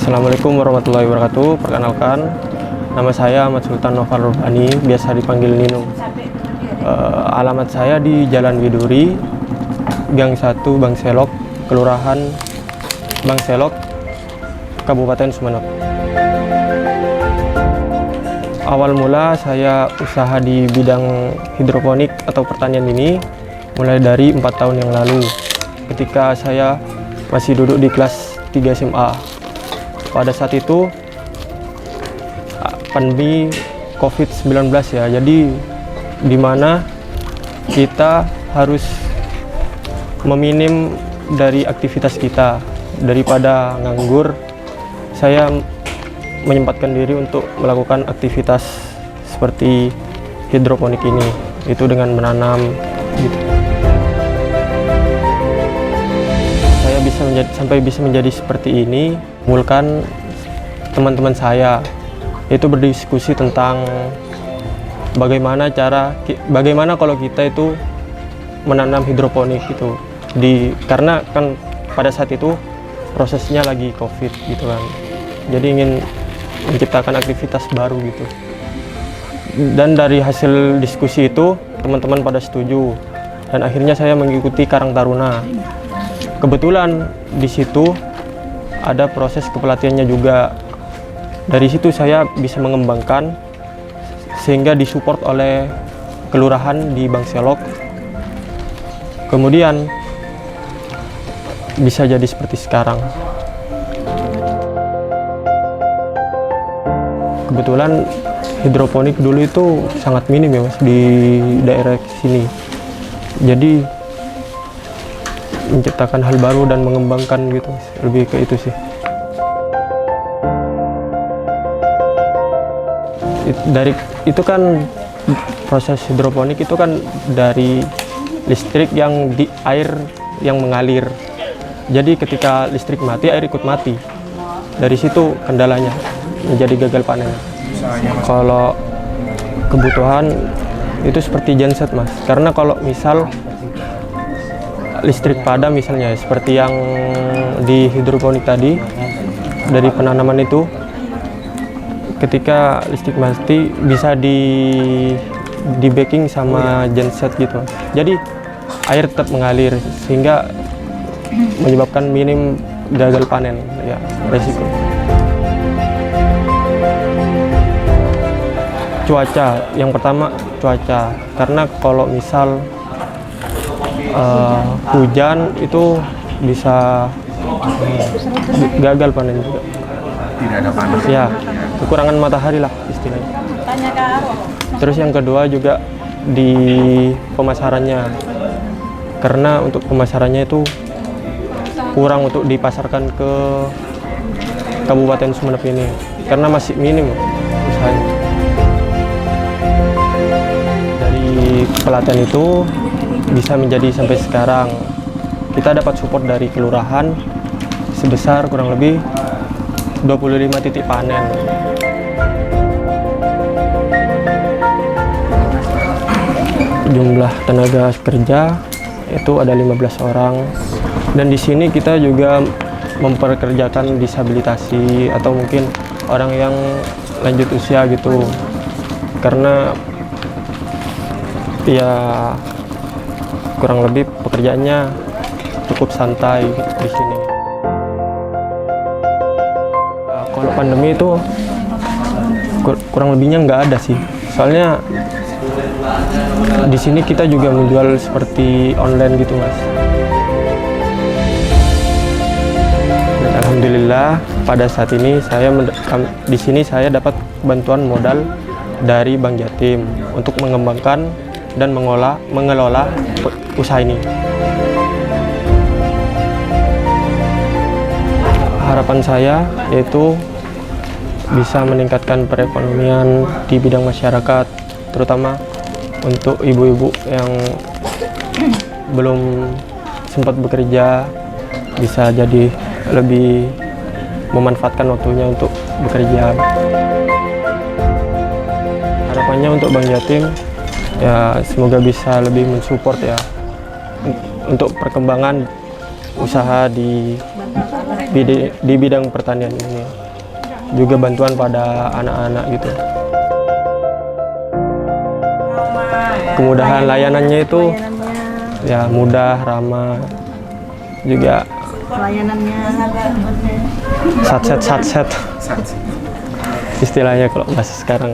Assalamualaikum warahmatullahi wabarakatuh. Perkenalkan, nama saya Ahmad Sultan Noval Rubani, biasa dipanggil Nino. Alamat saya di Jalan Widuri, Gang 1, Bang Selok, Kelurahan Bang Selok, Kabupaten Sumeneb. Awal mula saya usaha di bidang hidroponik atau pertanian ini mulai dari 4 tahun yang lalu, ketika saya masih duduk di kelas 3 SMA. Pada saat itu pandemi COVID-19 ya, jadi di mana kita harus meminim dari aktivitas kita. Daripada nganggur, saya menyempatkan diri untuk melakukan aktivitas seperti hidroponik ini, itu dengan menanam gitu. Saya sampai bisa menjadi seperti ini, mengumpulkan teman-teman saya, itu berdiskusi tentang bagaimana kalau kita itu menanam hidroponik gitu. Karena kan pada saat itu prosesnya lagi COVID gitu kan. Jadi ingin menciptakan aktivitas baru gitu. Dan dari hasil diskusi itu teman-teman pada setuju, dan akhirnya saya mengikuti Karang Taruna. Kebetulan di situ ada proses kepelatihannya juga. Dari situ saya bisa mengembangkan sehingga disupport oleh kelurahan di Bang Selok. Kemudian bisa jadi seperti sekarang. Kebetulan hidroponik dulu itu sangat minim ya Mas di daerah sini. Jadi menciptakan hal baru dan mengembangkan gitu, lebih ke itu sih. Itu kan proses hidroponik itu kan dari listrik yang di air yang mengalir. Jadi ketika listrik mati, air ikut mati. Dari situ kendalanya menjadi gagal panen. Kalau kebutuhan itu seperti genset Mas, karena kalau misal listrik padam misalnya seperti yang di hidroponik tadi, dari penanaman itu ketika listrik mati bisa di backing sama genset gitu. Jadi air tetap mengalir sehingga menyebabkan minim gagal panen ya, resiko. Cuaca, yang pertama cuaca, karena kalau misal hujan itu bisa gagal panen juga. Tidak ada panas ya, kekurangan matahari lah istilahnya. Terus yang kedua juga di pemasarannya, karena untuk pemasarannya itu kurang untuk dipasarkan ke Kabupaten Sumeneb ini, karena masih minim usahanya. Dari pelatihan itu bisa menjadi sampai sekarang kita dapat support dari kelurahan sebesar kurang lebih 25 titik panen. Jumlah tenaga kerja itu ada 15 orang, dan di sini kita juga memperkerjakan disabilitasi atau mungkin orang yang lanjut usia gitu, karena ya kurang lebih pekerjaannya cukup santai di sini. Kalau pandemi itu kurang lebihnya nggak ada sih, soalnya di sini kita juga menjual seperti online gitu Mas. Dan alhamdulillah pada saat ini di sini saya dapat bantuan modal dari Bank Jatim untuk mengembangkan dan mengelola usaha ini. Harapan saya yaitu bisa meningkatkan perekonomian di bidang masyarakat, terutama untuk ibu-ibu yang belum sempat bekerja, bisa jadi lebih memanfaatkan waktunya untuk bekerja. Harapannya untuk Bank Jatim ya semoga bisa lebih mensupport ya untuk perkembangan usaha di di bidang pertanian ini, juga bantuan pada anak-anak gitu. Kemudahan layanannya itu ya mudah, ramah, juga Layanannya satset istilahnya kalau bahasa sekarang.